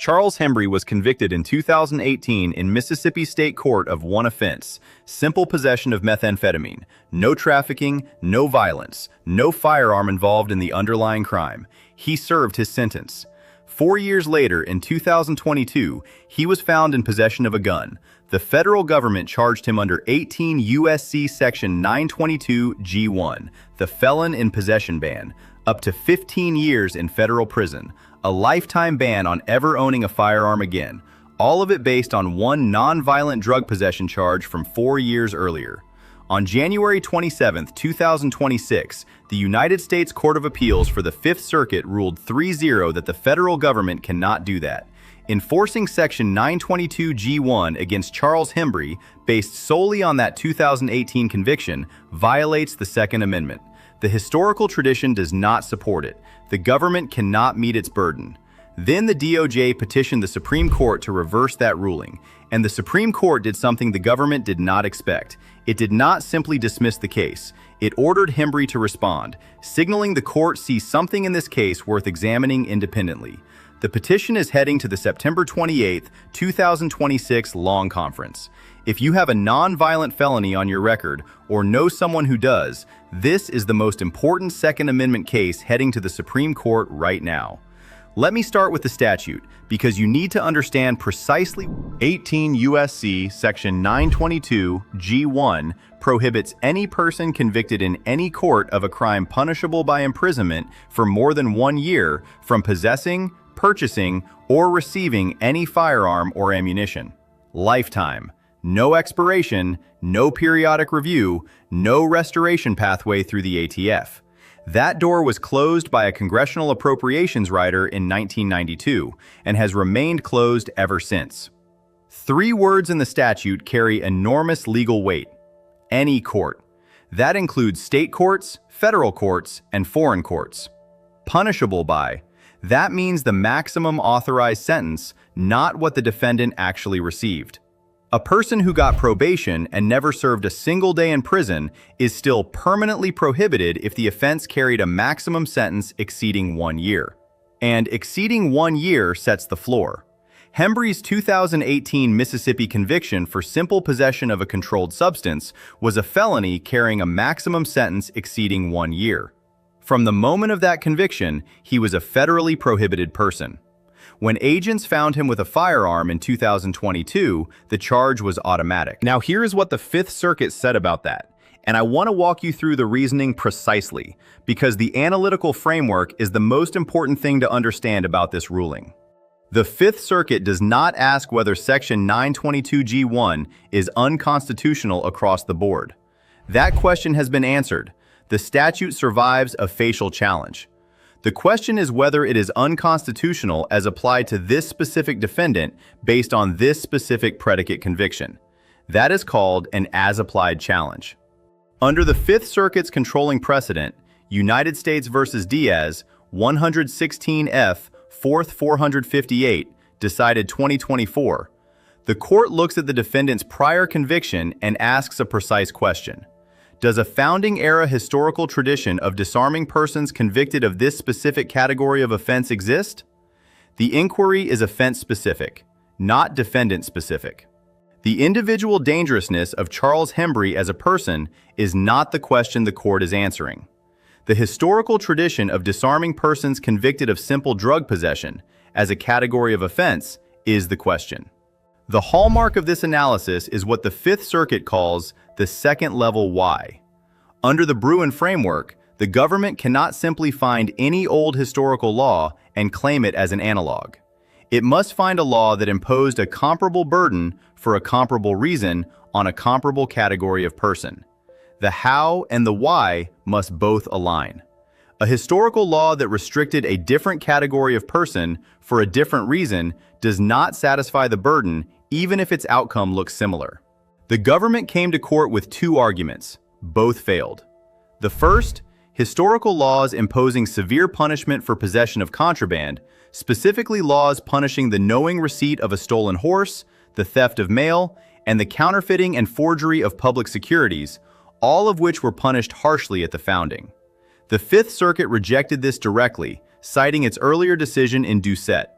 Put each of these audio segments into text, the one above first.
Charles Hembree was convicted in 2018 in Mississippi State Court of one offense: simple possession of methamphetamine. No trafficking, no violence, no firearm involved in the underlying crime. He served his sentence. 4 years later, in 2022, he was found in possession of a gun. The federal government charged him under 18 U.S.C. Section 922 G1, the felon-in-possession ban, up to 15 years in federal prison, a lifetime ban on ever owning a firearm again, all of it based on one nonviolent drug possession charge from 4 years earlier. On January 27, 2026, the United States Court of Appeals for the Fifth Circuit ruled 3-0 that the federal government cannot do that. Enforcing Section 922 G1 against Charles Hembree, based solely on that 2018 conviction, violates the Second Amendment. The historical tradition does not support it. The government cannot meet its burden. Then the DOJ petitioned the Supreme Court to reverse that ruling, and the Supreme Court did something the government did not expect. It did not simply dismiss the case. It ordered Hembree to respond, signaling the court sees something in this case worth examining independently. The petition is heading to the September 28, 2026 long conference. If you have a nonviolent felony on your record or know someone who does, this is the most important Second Amendment case heading to the Supreme Court right now. Let me start with the statute, because you need to understand precisely. 18 U.S.C. Section 922 G1 prohibits any person convicted in any court of a crime punishable by imprisonment for more than 1 year from possessing, purchasing, or receiving any firearm or ammunition. Lifetime. No expiration, no periodic review, no restoration pathway through the ATF. That door was closed by a congressional appropriations rider in 1992 and has remained closed ever since. 3 words in the statute carry enormous legal weight: any court. That includes state courts, federal courts, and foreign courts. Punishable by. That means the maximum authorized sentence, not what the defendant actually received. A person who got probation and never served a single day in prison is still permanently prohibited if the offense carried a maximum sentence exceeding 1 year. And exceeding 1 year sets the floor. Hembree's 2018 Mississippi conviction for simple possession of a controlled substance was a felony carrying a maximum sentence exceeding 1 year. From the moment of that conviction, he was a federally prohibited person. When agents found him with a firearm in 2022, the charge was automatic. Now here's what the Fifth Circuit said about that, and I want to walk you through the reasoning precisely, because the analytical framework is the most important thing to understand about this ruling. The Fifth Circuit does not ask whether Section 922 G1 is unconstitutional across the board. That question has been answered. The statute survives a facial challenge. The question is whether it is unconstitutional as applied to this specific defendant based on this specific predicate conviction. That is called an as-applied challenge. Under the Fifth Circuit's controlling precedent, United States v. Diaz, 116 F. 4th 458, decided 2024, the court looks at the defendant's prior conviction and asks a precise question. Does a founding-era historical tradition of disarming persons convicted of this specific category of offense exist? The inquiry is offense-specific, not defendant-specific. The individual dangerousness of Charles Hembree as a person is not the question the court is answering. The historical tradition of disarming persons convicted of simple drug possession as a category of offense is the question. The hallmark of this analysis is what the Fifth Circuit calls the second-level why. Under the Bruen framework, the government cannot simply find any old historical law and claim it as an analog. It must find a law that imposed a comparable burden for a comparable reason on a comparable category of person. The how and the why must both align. A historical law that restricted a different category of person for a different reason does not satisfy the burden, even if its outcome looks similar. The government came to court with 2 arguments. Both failed. The first, historical laws imposing severe punishment for possession of contraband, specifically laws punishing the knowing receipt of a stolen horse, the theft of mail, and the counterfeiting and forgery of public securities, all of which were punished harshly at the founding. The Fifth Circuit rejected this directly, citing its earlier decision in Doucette.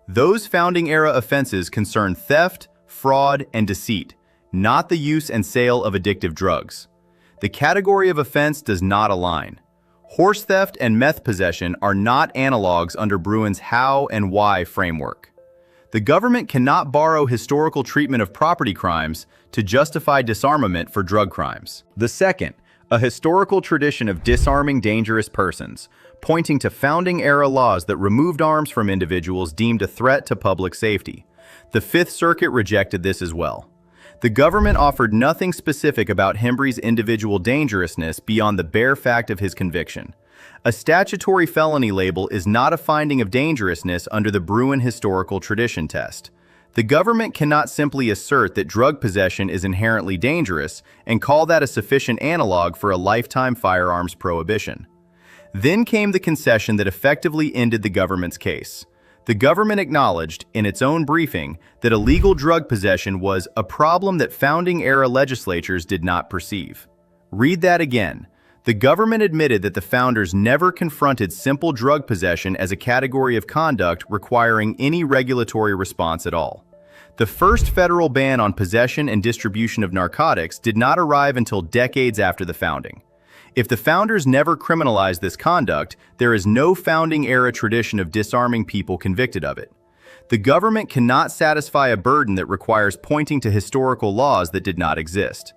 Those founding-era offenses concern theft, fraud, and deceit, not the use and sale of addictive drugs. The category of offense does not align. Horse theft and meth possession are not analogs under Bruen's how and why framework. The government cannot borrow historical treatment of property crimes to justify disarmament for drug crimes. The second, a historical tradition of disarming dangerous persons, pointing to founding-era laws that removed arms from individuals deemed a threat to public safety. The Fifth Circuit rejected this as well. The government offered nothing specific about Hembree's individual dangerousness beyond the bare fact of his conviction. A statutory felony label is not a finding of dangerousness under the Bruen historical tradition test. The government cannot simply assert that drug possession is inherently dangerous and call that a sufficient analog for a lifetime firearms prohibition. Then came the concession that effectively ended the government's case. The government acknowledged, in its own briefing, that illegal drug possession was a problem that founding-era legislatures did not perceive. Read that again. The government admitted that the founders never confronted simple drug possession as a category of conduct requiring any regulatory response at all. The first federal ban on possession and distribution of narcotics did not arrive until decades after the founding. If the founders never criminalized this conduct, there is no founding-era tradition of disarming people convicted of it. The government cannot satisfy a burden that requires pointing to historical laws that did not exist.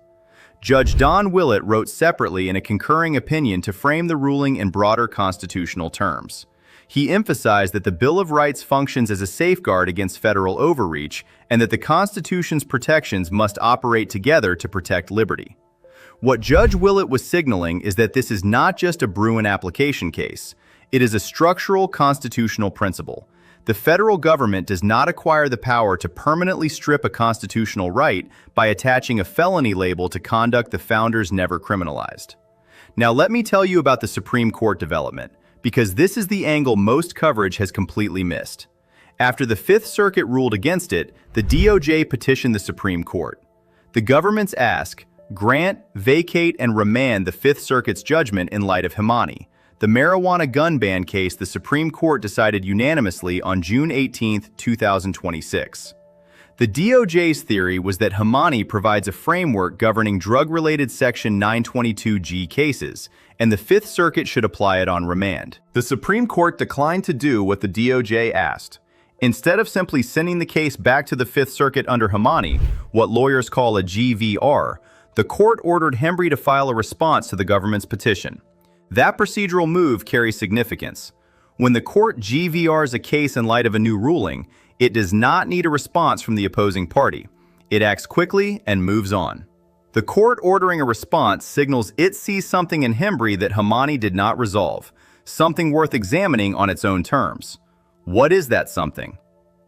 Judge Don Willett wrote separately in a concurring opinion to frame the ruling in broader constitutional terms. He emphasized that the Bill of Rights functions as a safeguard against federal overreach and that the Constitution's protections must operate together to protect liberty. What Judge Willett was signaling is that this is not just a Bruen application case. It is a structural constitutional principle. The federal government does not acquire the power to permanently strip a constitutional right by attaching a felony label to conduct the founders never criminalized. Now let me tell you about the Supreme Court development, because this is the angle most coverage has completely missed. After the Fifth Circuit ruled against it, the DOJ petitioned the Supreme Court. The government's ask: grant, vacate, and remand the Fifth Circuit's judgment in light of Hembree, the marijuana gun ban case the Supreme Court decided unanimously on June 18, 2026. The DOJ's theory was that Hembree provides a framework governing drug-related Section 922G cases, and the Fifth Circuit should apply it on remand. The Supreme Court declined to do what the DOJ asked. Instead of simply sending the case back to the Fifth Circuit under Hembree, what lawyers call a GVR, the court ordered Hembree to file a response to the government's petition. That procedural move carries significance. When the court GVRs a case in light of a new ruling, it does not need a response from the opposing party. It acts quickly and moves on. The court ordering a response signals it sees something in Hembree that Hembree did not resolve, something worth examining on its own terms. What is that something?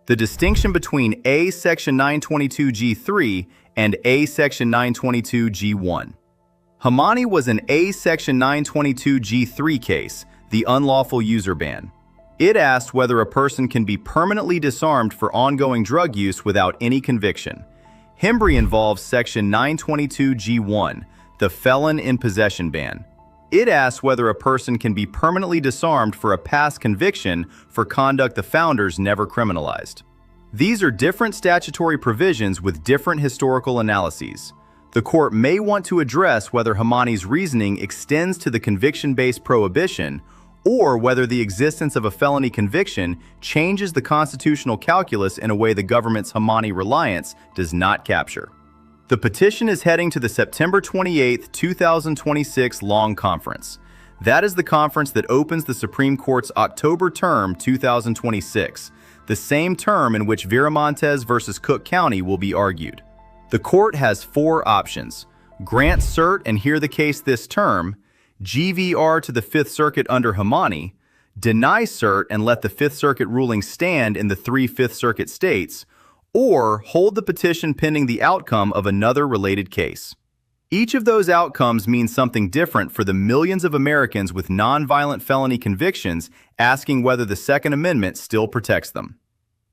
The distinction between A Section 922G3 and A Section 922G1. Hembree was an A Section 922G3 case, the unlawful user ban. It asked whether a person can be permanently disarmed for ongoing drug use without any conviction. Hembree involves Section 922G1, the felon-in-possession ban. It asks whether a person can be permanently disarmed for a past conviction for conduct the founders never criminalized. These are different statutory provisions with different historical analyses. The court may want to address whether Hembree's reasoning extends to the conviction-based prohibition or whether the existence of a felony conviction changes the constitutional calculus in a way the government's Hembree reliance does not capture. The petition is heading to the September 28, 2026 Long Conference. That is the conference that opens the Supreme Court's October term 2026, the same term in which Viramontes v. Cook County will be argued. The court has four options: grant cert and hear the case this term, GVR to the Fifth Circuit under Hembree, deny cert and let the Fifth Circuit ruling stand in the three Fifth Circuit states, or hold the petition pending the outcome of another related case. Each of those outcomes means something different for the millions of Americans with nonviolent felony convictions asking whether the Second Amendment still protects them.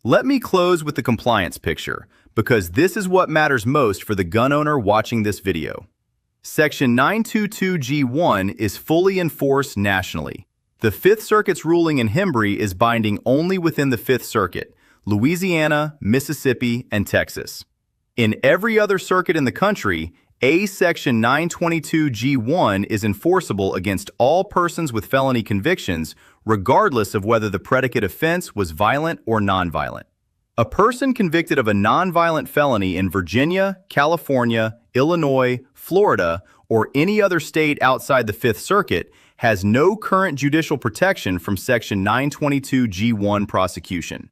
Let me close with the compliance picture, because this is what matters most for the gun owner watching this video. Section 922G1 is fully enforced nationally. The Fifth Circuit's ruling in Hembree is binding only within the Fifth Circuit, Louisiana, Mississippi, and Texas. In every other circuit in the country, A Section 922 G1 is enforceable against all persons with felony convictions, regardless of whether the predicate offense was violent or nonviolent. A person convicted of a nonviolent felony in Virginia, California, Illinois, Florida, or any other state outside the Fifth Circuit has no current judicial protection from Section 922 G1 prosecution.